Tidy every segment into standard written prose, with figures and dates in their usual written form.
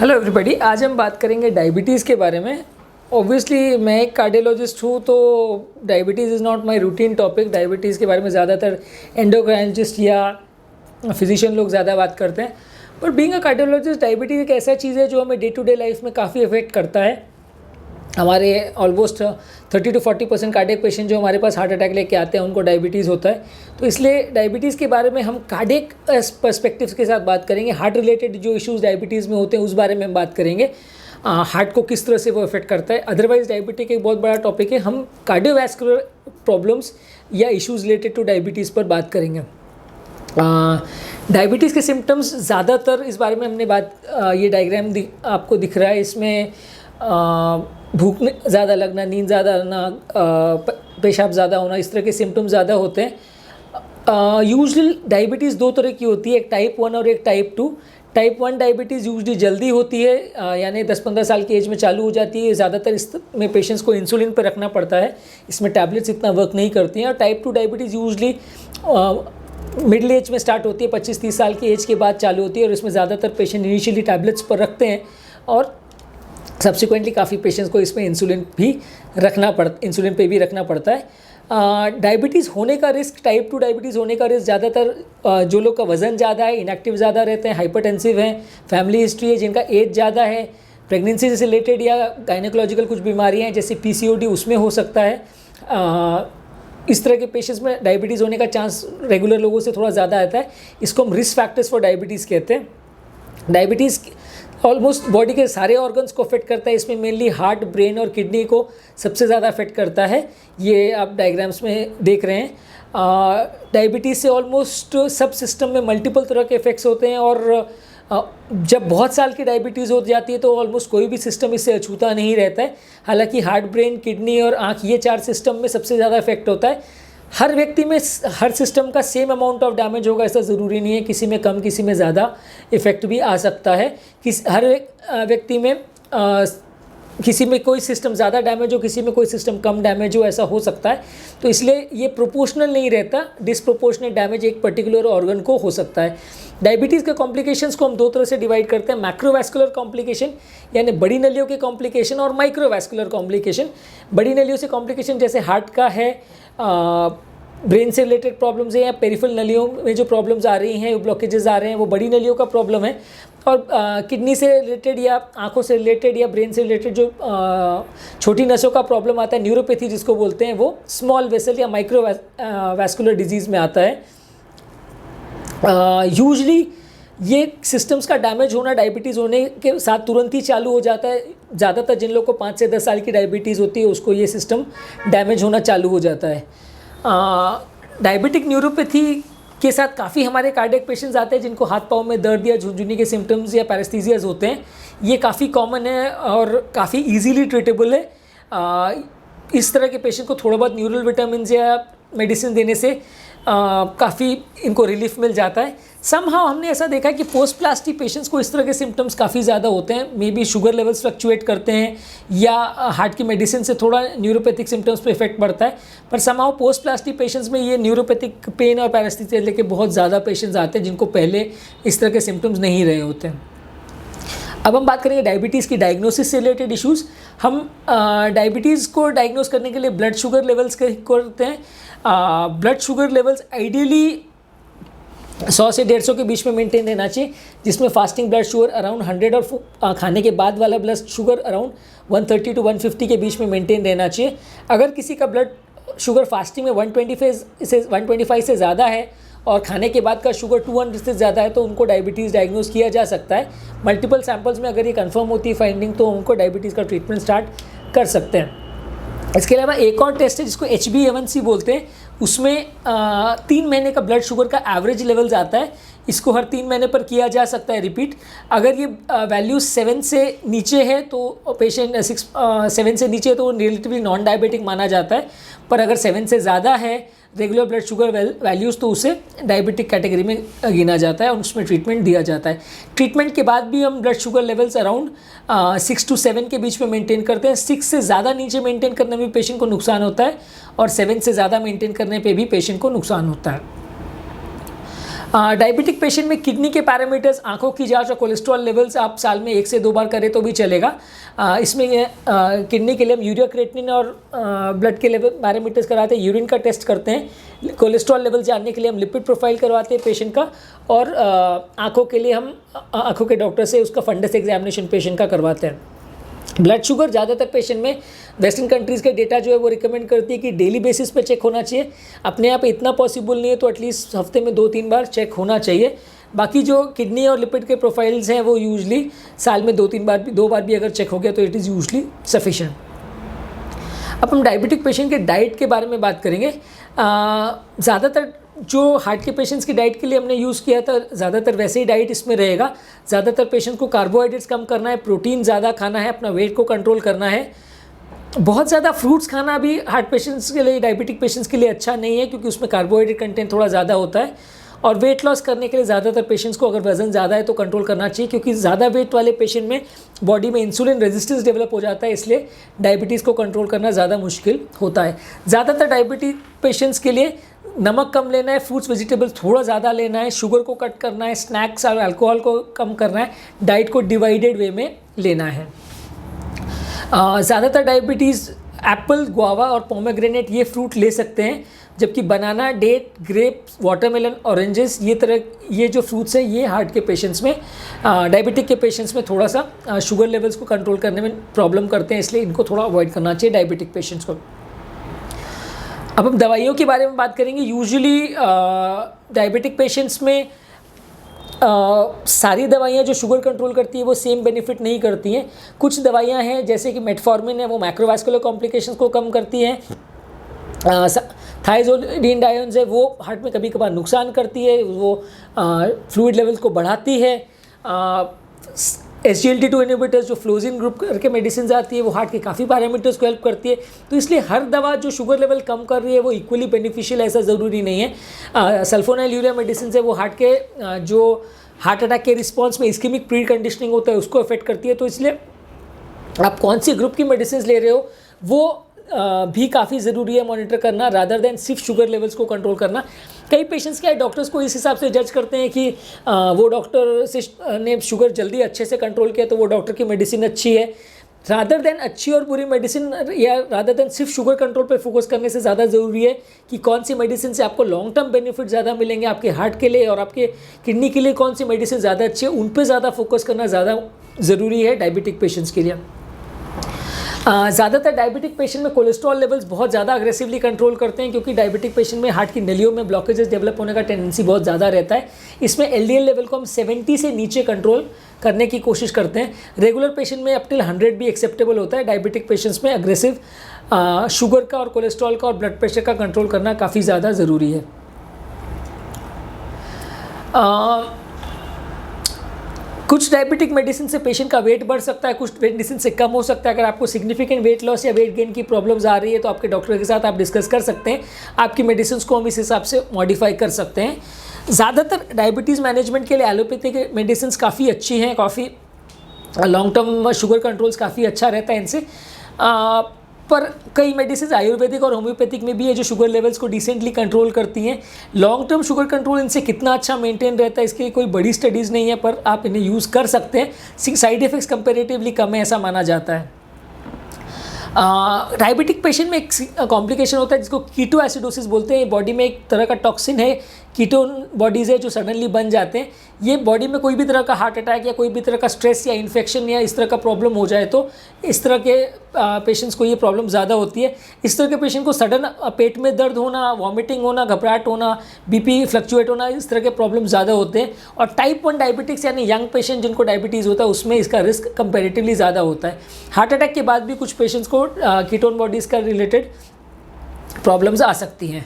Hello everybody, आज हम बात करेंगे डायबिटीज़ के बारे में। ऑब्वियसली मैं एक कार्डियोलॉजिस्ट हूँ, तो diabetes is not my routine topic. Diabetes के बारे में ज़्यादातर एंडोक्राइनोलॉजिस्ट या फिजिशियन लोग ज़्यादा बात करते हैं। पर बीइंग अ कार्डियोलॉजिस्ट, डायबिटीज़ एक ऐसा चीज़ है जो हमें डे टू डे लाइफ में काफ़ी इफेक्ट करता है। हमारे ऑलमोस्ट 30 to 40% कार्डियक पेशेंट जो हमारे पास हार्ट अटैक लेके आते हैं उनको डायबिटीज़ होता है। तो इसलिए डायबिटीज़ के बारे में हम कार्डियक पर्सपेक्टिव्स के साथ बात करेंगे। हार्ट रिलेटेड जो इश्यूज़ डायबिटीज़ में होते हैं उस बारे में हम बात करेंगे, हार्ट को किस तरह से वो इफेक्ट करता है। अदरवाइज डायबिटिक एक बहुत बड़ा टॉपिक है। हम कार्डियोवैस्कुलर प्रॉब्लम्स या इश्यूज़ रिलेटेड टू डायबिटीज़ पर बात करेंगे। डायबिटीज़ के सिम्टम्स ज़्यादातर इस बारे में हमने बात, ये डायग्राम आपको दिख रहा है, इसमें भूख ज़्यादा लगना, नींद ज़्यादा आना, पेशाब ज़्यादा होना, इस तरह के सिम्टम्स ज़्यादा होते हैं। यूजुअली डायबिटीज़ दो तरह की होती है, एक टाइप 1 और एक टाइप 2। टाइप 1 डायबिटीज़ यूजुअली जल्दी होती है, यानी 10-15 साल की एज में चालू हो जाती है। ज़्यादातर इसमें पेशेंट्स को इंसुलिन पर रखना पड़ता है, इसमें टैबलेट्स इतना वर्क नहीं करती हैं। और type 2 diabetes usually middle age में स्टार्ट होती है, 25-30 साल की एज के बाद चालू होती है, और इसमें ज़्यादातर पेशेंट इनिशियली टैबलेट्स पर रखते हैं और सब्सिक्वेंटली काफ़ी पेशेंट्स को इसमें इंसुलिन पे भी रखना पड़ता है। डायबिटीज़ होने का रिस्क, टाइप 2 डायबिटीज़ होने का रिस्क ज़्यादातर जो लोग का वज़न ज़्यादा है, इनएक्टिव ज़्यादा रहते हैं, हाइपरटेंसिव हैं, फैमिली हिस्ट्री है, जिनका एज ज़्यादा है, प्रेगनेंसी से रिलेटेड या गायनेकोलॉजिकल कुछ बीमारियाँ हैं जैसे PCOD, उसमें हो सकता है। इस तरह के पेशेंट्स में डायबिटीज़ होने का चांस रेगुलर लोगों से थोड़ा ज़्यादा आता है। इसको हम रिस्क फैक्टर्स फॉर डायबिटीज़ कहते हैं। डायबिटीज़ ऑलमोस्ट बॉडी के सारे ऑर्गन्स को अफेक्ट करता है। इसमें मेनली हार्ट, ब्रेन और किडनी को सबसे ज़्यादा अफेक्ट करता है, ये आप डायग्राम्स में देख रहे हैं। डायबिटीज़ से ऑलमोस्ट सब सिस्टम में मल्टीपल तरह के इफेक्ट्स होते हैं, और जब बहुत साल की डायबिटीज़ हो जाती है तो ऑलमोस्ट कोई भी सिस्टम इससे अछूता नहीं रहता है। हालांकि हार्ट, ब्रेन, किडनी और आँख, ये 4 सिस्टम में सबसे ज़्यादा इफेक्ट होता है। हर व्यक्ति में हर सिस्टम का सेम अमाउंट ऑफ डैमेज होगा ऐसा ज़रूरी नहीं है, किसी में कम, किसी में ज़्यादा इफ़ेक्ट भी आ सकता है। हर व्यक्ति में किसी में कोई सिस्टम ज़्यादा डैमेज हो, किसी में कोई सिस्टम कम डैमेज हो, ऐसा हो सकता है। तो इसलिए ये प्रोपोर्शनल नहीं रहता, डिसप्रोपोर्शनेट डैमेज एक पर्टिकुलर ऑर्गन को हो सकता है। डायबिटीज़ के कॉम्प्लिकेशंस को हम दो तरह से डिवाइड करते हैं, मैक्रोवैस्कुलर कॉम्प्लिकेशन यानी बड़ी नलियों के कॉम्प्लिकेशन, और माइक्रोवैस्कुलर कॉम्प्लिकेशन। बड़ी नलियों से कॉम्प्लिकेशन जैसे हार्ट का है, ब्रेन से रिलेटेड प्रॉब्लम्स हैं, या पेरिफेरल नलियों में जो प्रॉब्लम्स आ रही हैं, ब्लॉकेजेस आ रहे हैं, वो बड़ी नलियों का प्रॉब्लम है। और किडनी से रिलेटेड या आंखों से रिलेटेड या ब्रेन से रिलेटेड जो छोटी नसों का प्रॉब्लम आता है, न्यूरोपैथी जिसको बोलते हैं, वो स्मॉल वेसल या माइक्रो वैस्कुलर डिजीज़ में आता है। यूजुअली ये सिस्टम्स का डैमेज होना डायबिटीज़ होने के साथ तुरंत ही चालू हो जाता है। ज़्यादातर जिन लोगों को 5 से 10 साल की डायबिटीज़ होती है उसको ये सिस्टम डैमेज होना चालू हो जाता है। डायबिटिक न्यूरोपैथी के साथ काफ़ी हमारे कार्डियक पेशेंट्स आते हैं जिनको हाथ पाँव में दर्द या झुनझुनी के सिम्टम्स या पैरेस्थीसियाज होते हैं। ये काफ़ी कॉमन है और काफ़ी इजीली ट्रीटेबल है। इस तरह के पेशेंट को थोड़ा बहुत न्यूरल विटामिन या मेडिसिन देने से काफ़ी इनको रिलीफ मिल जाता है। समहाउ हमने ऐसा देखा है कि पोस्ट प्लास्टिक पेशेंट्स को इस तरह के सिम्टम्स काफ़ी ज़्यादा होते हैं। May be sugar levels fluctuate करते हैं या हार्ट की मेडिसिन से थोड़ा न्यूरोपैथिक सिम्टम्स पे इफेक्ट पड़ता है, पर समहाउ पोस्ट प्लास्टिक पेशेंट्स में ये न्यूरोपैथिक पेन और पैरेस्थीसिया लेके बहुत ज़्यादा पेशेंट्स आते हैं जिनको पहले इस तरह के सिम्टम्स नहीं रहे होते हैं। अब हम बात करेंगे डायबिटीज़ की डायग्नोसिस से रिलेटेड इश्यूज़। हम डायबिटीज़ को डायग्नोस करने के लिए ब्लड शुगर लेवल्स करते हैं। ब्लड शुगर लेवल्स आइडियली 100 से 150 के बीच में मेंटेन रहना चाहिए, जिसमें फास्टिंग ब्लड शुगर अराउंड 100 और खाने के बाद वाला ब्लड शुगर अराउंड 130 to 150 के बीच में मेंटेन रहना चाहिए। अगर किसी का ब्लड शुगर फास्टिंग में 125 से ज़्यादा है और खाने के बाद का शुगर 200 से ज़्यादा है तो उनको डायबिटीज़ डायग्नोस किया जा सकता है। मल्टीपल सैंपल्स में अगर ये कंफर्म होती है फाइंडिंग तो उनको डायबिटीज़ का ट्रीटमेंट स्टार्ट कर सकते हैं। इसके अलावा एक और टेस्ट है जिसको HbA1c बोलते हैं। उसमें 3 महीने का ब्लड शुगर का एवरेज लेवल्स आता है। इसको हर 3 महीने पर किया जा सकता है रिपीट। अगर ये वैल्यू 7 से नीचे है तो पेशेंट 7 से नीचे तो रिलेटिवली नॉन डायबिटिक माना जाता है, पर अगर 7 से ज़्यादा है रेगुलर ब्लड शुगर वैल्यूज़ तो उसे डायबिटिक कैटेगरी में गिना जाता है और उसमें ट्रीटमेंट दिया जाता है। ट्रीटमेंट के बाद भी हम blood sugar levels around 6 to 7 के बीच में मेंटेन करते हैं। 6 से ज़्यादा नीचे मेंटेन करने में पेशेंट को नुकसान होता है और 7 से ज़्यादा मेंटेन करने पे भी पेशेंट को नुकसान होता है। डायबिटिक पेशेंट में किडनी के पैरामीटर्स, आंखों की जांच और कोलेस्ट्रॉल लेवल्स आप साल में 1 से 2 बार करें तो भी चलेगा। इसमें किडनी के लिए हम यूरिया क्रिएटिनिन और ब्लड के लेवल पैरामीटर्स कराते हैं, यूरिन का टेस्ट करते हैं, कोलेस्ट्रॉल लेवल जानने के लिए हम लिपिड प्रोफाइल करवाते हैं पेशेंट का, और आंखों के लिए हम आंखों के डॉक्टर से उसका फंडस एग्जामिनेशन पेशेंट का करवाते हैं। ब्लड शुगर ज़्यादातर पेशेंट में वेस्टर्न कंट्रीज़ के डेटा जो है वो रिकमेंड करती है कि डेली बेसिस पे चेक होना चाहिए। अपने आप इतना पॉसिबल नहीं है तो एटलीस्ट हफ्ते में 2-3 बार चेक होना चाहिए। बाकी जो किडनी और लिपिड के प्रोफाइल्स हैं वो यूजली साल में 2 बार भी अगर चेक हो गया तो इट इज़ यूजली सफिशेंट। अब हम डायबिटिक पेशेंट के डाइट के बारे में बात करेंगे। ज़्यादातर जो हार्ट के पेशेंट्स की डाइट के लिए हमने यूज़ किया था, ज़्यादातर वैसे ही डाइट इसमें रहेगा। ज़्यादातर पेशेंट को कार्बोहाइड्रेट्स कम करना है, प्रोटीन ज़्यादा खाना है, अपना वेट को कंट्रोल करना है। बहुत ज़्यादा फ्रूट्स खाना भी हार्ट पेशेंट्स के लिए, डायबिटिक पेशेंट्स के लिए अच्छा नहीं है, क्योंकि उसमें कार्बोहाइड्रेट कंटेंट थोड़ा ज़्यादा होता है। और वेट लॉस करने के लिए ज़्यादातर पेशेंट्स को अगर वज़न ज़्यादा है तो कंट्रोल करना चाहिए, क्योंकि ज़्यादा वेट वाले पेशेंट में बॉडी में इंसुलिन रेजिस्टेंस डेवलप हो जाता है, इसलिए डायबिटीज़ को कंट्रोल करना ज़्यादा मुश्किल होता है। ज़्यादातर डायबिटीज पेशेंट्स के लिए नमक कम लेना है, फ्रूट्स वेजिटेबल्स थोड़ा ज़्यादा लेना है, शुगर को कट करना है, स्नैक्स और अल्कोहल को कम करना है, डाइट को डिवाइडेड वे में लेना है। ज़्यादातर डायबिटीज़ एप्पल, गुआवा और पोमेग्रेनेट ये फ्रूट ले सकते हैं, जबकि बनाना, डेट, ग्रेप्स, वाटरमेलन, ऑरेंजेस ये जो फ्रूट्स हैं ये हार्ट के पेशेंट्स में, डायबिटिक के पेशेंट्स में थोड़ा सा शुगर लेवल्स को कंट्रोल करने में प्रॉब्लम करते हैं, इसलिए इनको थोड़ा अवॉइड करना चाहिए डायबिटिक पेशेंट्स को। अब हम दवाइयों के बारे में बात करेंगे। यूजुअली डायबिटिक पेशेंट्स में सारी दवाइयाँ जो शुगर कंट्रोल करती है वो सेम बेनिफिट नहीं करती हैं। कुछ दवाइयाँ हैं जैसे कि मेटफॉर्मिन है, वो माइक्रोवास्कुलर कॉम्प्लिकेशंस को कम करती हैं। थाइजोलिन डायोन्स है, वो हार्ट में कभी कभार नुकसान करती है, वो फ्लूइड लेवल्स को बढ़ाती है। SGLT2 इनहिबिटर्स जो फ्लोजिन ग्रुप करके मेडिसिन आती है वो हार्ट के काफ़ी पैरामीटर्स को हेल्प करती है। तो इसलिए हर दवा जो शुगर लेवल कम कर रही है वो इक्वली बेनिफिशियल ऐसा ज़रूरी नहीं है। सल्फोनाइल यूरिया मेडिसिन है वो हार्ट के जो हार्ट अटैक के रिस्पॉन्स में इस्केमिक प्री कंडीशनिंग होता है उसको अफेक्ट करती है। तो इसलिए आप कौन सी ग्रुप की मेडिसिन ले रहे हो वो भी काफ़ी ज़रूरी है मॉनिटर करना, रादर देन सिर्फ शुगर लेवल्स को कंट्रोल करना। कई पेशेंट्स क्या है, डॉक्टर्स को इस हिसाब से जज करते हैं कि वो डॉक्टर से ने शुगर जल्दी अच्छे से कंट्रोल किया तो वो डॉक्टर की मेडिसिन अच्छी है। रादर देन अच्छी और बुरी मेडिसिन या रादर देन सिर्फ शुगर कंट्रोल पे फोकस करने से ज़्यादा ज़रूरी है कि कौन सी मेडिसिन से आपको लॉन्ग टर्म बेनिफिट ज़्यादा मिलेंगे आपके हार्ट के लिए और आपके किडनी के लिए, कौन सी मेडिसिन ज़्यादा अच्छी है, उन पर ज़्यादा फोकस करना ज़्यादा ज़रूरी है डायबिटिक पेशेंट्स के लिए। ज़्यादातर डायबिटिक पेशेंट में कोलेस्ट्रॉल लेवल्स बहुत ज़्यादा अग्रेसिवली कंट्रोल करते हैं, क्योंकि डायबिटिक पेशेंट में हार्ट की नलियों में ब्लॉकेजेस डेवलप होने का टेंडेंसी बहुत ज़्यादा रहता है। इसमें LDL लेवल को हम 70 से नीचे कंट्रोल करने की कोशिश करते हैं। रेगुलर पेशेंट में अप टिल 100 भी एक्सेप्टेबल होता है। डायबिटिक पेशेंट्स में अग्रेसिव शुगर का और कोलेस्ट्रॉल का और ब्लड प्रेशर का कंट्रोल करना काफ़ी ज़्यादा ज़रूरी है। कुछ डायबिटिक मेडिसिन से पेशेंट का वेट बढ़ सकता है, कुछ मेडिसिन से कम हो सकता है। अगर आपको सिग्निफिकेंट वेट लॉस या वेट गेन की प्रॉब्लम्स आ रही है तो आपके डॉक्टर के साथ आप डिस्कस कर सकते हैं। आपकी मेडिसिन को हम इस हिसाब से मॉडिफाई कर सकते हैं। ज़्यादातर डायबिटीज़ मैनेजमेंट के लिए एलोपैथिक मेडिसिन काफ़ी अच्छी हैं, काफ़ी लॉन्ग टर्म शुगर कंट्रोल्स काफ़ी अच्छा रहता है इनसे। पर कई मेडिसिन आयुर्वेदिक और होम्योपैथिक में भी है जो शुगर लेवल्स को डिसेंटली कंट्रोल करती हैं। लॉन्ग टर्म शुगर कंट्रोल इनसे कितना अच्छा मेंटेन रहता है इसके कोई बड़ी स्टडीज़ नहीं है, पर आप इन्हें यूज़ कर सकते हैं। साइड इफ़ेक्ट्स कंपेरेटिवली कम है ऐसा माना जाता है। डायबिटिक पेशेंट में एक कॉम्प्लिकेशन होता है जिसको कीटो एसिडोसिस बोलते हैं। बॉडी में एक तरह का टॉक्सिन है, कीटोन बॉडीज़ है जो सडनली बन जाते हैं। ये बॉडी में कोई भी तरह का हार्ट अटैक या कोई भी तरह का स्ट्रेस या इन्फेक्शन या इस तरह का प्रॉब्लम हो जाए तो इस तरह के पेशेंट्स को ये प्रॉब्लम ज़्यादा होती है। इस तरह के पेशेंट को सडन पेट में दर्द होना, वॉमिटिंग होना, घबराहट होना, BP फ्लक्चुएट होना, इस तरह के प्रॉब्लम ज़्यादा होते हैं। और टाइप 1 डायबिटिक्स यानी यंग पेशेंट जिनको डायबिटीज़ होता है उसमें इसका रिस्क कंपेरेटिवली ज़्यादा होता है। हार्ट अटैक के बाद भी कुछ पेशेंट्स को कीटोन बॉडीज़ का रिलेटेड प्रॉब्लम्स आ सकती हैं।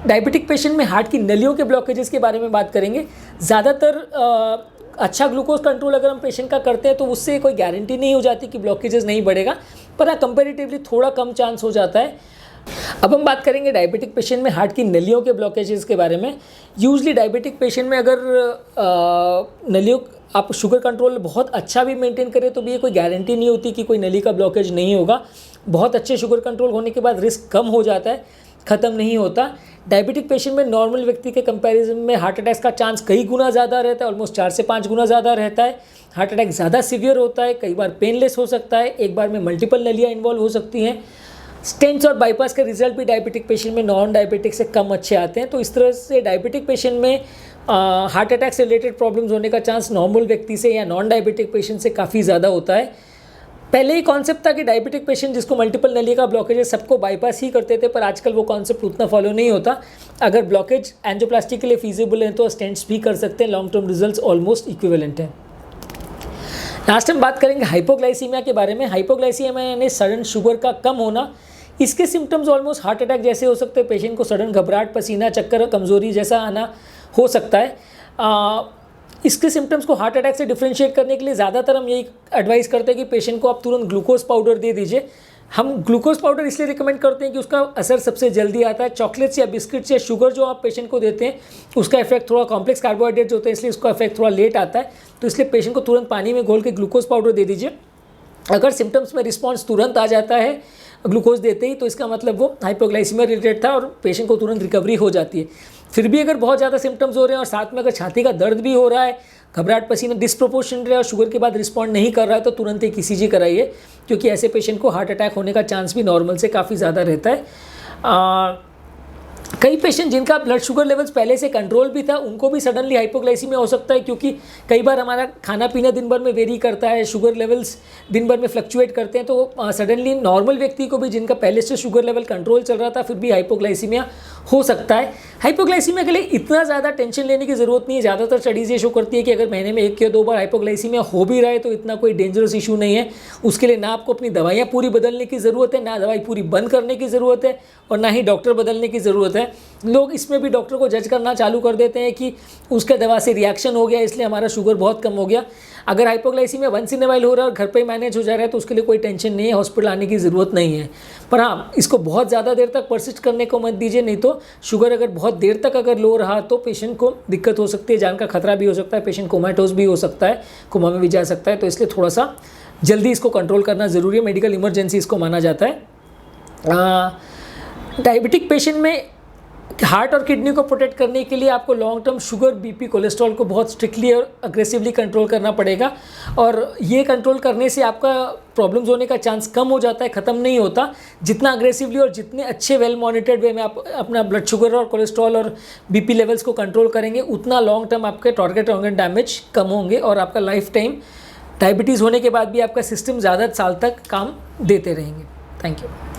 डायबिटिक पेशेंट में हार्ट की नलियों के ब्लॉकेजेस के बारे में बात करेंगे। ज़्यादातर अच्छा ग्लूकोज कंट्रोल अगर हम पेशेंट का करते हैं तो उससे कोई गारंटी नहीं हो जाती कि ब्लॉकेजेस नहीं बढ़ेगा, पर हाँ कंपेरेटिवली थोड़ा कम चांस हो जाता है। अब हम बात करेंगे डायबिटिक पेशेंट में हार्ट की नलियों के ब्लॉकेजेस के बारे में। यूजली डायबिटिक पेशेंट में अगर नलियों आप शुगर कंट्रोल बहुत अच्छा भी मेंटेन करें तो भी ये कोई गारंटी नहीं होती कि कोई नली का ब्लॉकेज नहीं होगा। बहुत अच्छे शुगर कंट्रोल होने के बाद रिस्क कम हो जाता है। ख़त्म नहीं होता। डायबिटिक पेशेंट में नॉर्मल व्यक्ति के कंपैरिजन में हार्ट अटैक्स का चांस कई गुना ज़्यादा रहता है, ऑलमोस्ट 4 से 5 गुना ज़्यादा रहता है। हार्ट अटैक ज़्यादा सीवियर होता है, कई बार पेनलेस हो सकता है, एक बार में मल्टीपल नलियाँ इन्वॉल्व हो सकती हैं। स्टेंट्स और बाईपास के रिजल्ट भी डायबिटिक पेशेंट में नॉन डायबिटिक से कम अच्छे आते हैं। तो इस तरह से डायबिटिक पेशेंट में हार्ट अटैक से रिलेटेड प्रॉब्लम्स होने का चांस नॉर्मल व्यक्ति से या नॉन डायबिटिक पेशेंट से काफ़ी ज़्यादा होता है। पहले ही कॉन्सेप्ट था कि डायबिटिक पेशेंट जिसको मल्टीपल नली का ब्लॉकेज है सबको बाईपास ही करते थे, पर आजकल वो कॉन्सेप्ट उतना फॉलो नहीं होता। अगर ब्लॉकेज एंजियोप्लास्टी के लिए फीजिबल है तो स्टेंट्स भी कर सकते हैं, long term results almost equivalent हैं। लास्ट हम बात करेंगे हाइपोग्लाइसीमिया के बारे में। हाइपोग्लाइसीमिया यानी सडन शुगर का कम होना। इसके सिम्टम्स ऑलमोस्ट हार्ट अटैक जैसे हो सकते हैं। पेशेंट को सडन घबराहट, पसीना, चक्कर, कमजोरी जैसा आना हो सकता है। इसके सिम्टम्स को हार्ट अटैक से डिफरेंशिएट करने के लिए ज़्यादातर हम यही एडवाइस करते हैं कि पेशेंट को आप तुरंत ग्लूकोज पाउडर दे दीजिए। हम ग्लूकोज पाउडर इसलिए रिकमेंड करते हैं कि उसका असर सबसे जल्दी आता है। चॉकलेट्स या बिस्किट्स या शुगर जो आप पेशेंट को देते हैं उसका इफेक्ट थोड़ा कॉम्प्लेक्स कार्बोहाइड्रेट होते हैं, इसलिए उसका इफेक्ट थोड़ा लेट आता है। तो इसलिए पेशेंट को तुरंत पानी में घोल के ग्लूकोज पाउडर दे दीजिए। अगर सिम्टम्स में रिस्पॉन्स तुरंत आ जाता है ग्लूकोज देते ही, तो इसका मतलब वो हाइपोग्लाइसीमिया रिलेटेड था और पेशेंट को तुरंत रिकवरी हो जाती है। फिर भी अगर बहुत ज़्यादा सिम्टम्स हो रहे हैं और साथ में अगर छाती का दर्द भी हो रहा है, घबराहट, पसीना डिस्प्रोपोर्शनेट है और शुगर के बाद रिस्पॉन्ड नहीं कर रहा है, तो तुरंत एक ईसीजी कराइए, क्योंकि ऐसे पेशेंट को हार्ट अटैक होने का चांस भी नॉर्मल से काफ़ी ज़्यादा रहता है। कई पेशेंट जिनका ब्लड शुगर लेवल्स पहले से कंट्रोल भी था उनको भी सडनली हाइपोग्लाइसीमिया हो सकता है, क्योंकि कई बार हमारा खाना पीना दिन भर में वेरी करता है, शुगर लेवल्स दिन भर में फ्लक्चुएट करते हैं। तो सडनली नॉर्मल व्यक्ति को भी जिनका पहले से शुगर लेवल कंट्रोल चल रहा था फिर भी हाइपोग्लाइसीमिया हो सकता है। हाइपोग्लाइसीमिया के लिए इतना ज़्यादा टेंशन लेने की ज़रूरत नहीं है। ज़्यादातर स्टडीज़ ये शो करती है कि अगर महीने में 1 या 2 बार हाइपोग्लाइसीमिया हो भी रहा है तो इतना कोई डेंजरस इशू नहीं है। उसके लिए ना आपको अपनी दवाइयाँ पूरी बदलने की ज़रूरत है, ना दवाई पूरी बंद करने की ज़रूरत है, और ना ही डॉक्टर बदलने की ज़रूरत है। लोग इसमें भी डॉक्टर को जज करना चालू कर देते हैं कि उसके दवा से रिएक्शन हो गया इसलिए हमारा शुगर बहुत कम हो गया। अगर hypoglycemia once in a while हो रहा है और घर पे मैनेज हो जा रहा है तो उसके लिए कोई टेंशन नहीं है, हॉस्पिटल आने की ज़रूरत नहीं है। पर हाँ, इसको बहुत ज़्यादा देर तक परसिस्ट करने को मत दीजिए, नहीं तो शुगर अगर बहुत देर तक अगर लो रहा तो पेशेंट को दिक्कत हो सकती है, जान का खतरा भी हो सकता है, पेशेंट कोमाटोज भी हो सकता है, कोमा में भी जा सकता है। तो इसलिए थोड़ा सा जल्दी इसको कंट्रोल करना ज़रूरी है, मेडिकल इमरजेंसी इसको माना जाता है। डायबिटिक पेशेंट में हार्ट और किडनी को प्रोटेक्ट करने के लिए आपको long term sugar, BP, cholesterol को बहुत स्ट्रिक्टली और अग्रेसिवली कंट्रोल करना पड़ेगा, और ये कंट्रोल करने से आपका प्रॉब्लम्स होने का चांस कम हो जाता है, ख़त्म नहीं होता। जितना अग्रेसिवली और जितने अच्छे वेल मॉनिटर्ड वे में आप अपना ब्लड शुगर और कोलेस्ट्रॉल और बीपी लेवल्स को कंट्रोल करेंगे, उतना लॉन्ग टर्म आपके टारगेट ऑर्गन डैमेज कम होंगे और आपका लाइफ टाइम डायबिटीज़ होने के बाद भी आपका सिस्टम ज़्यादा साल तक काम देते रहेंगे। Thank you.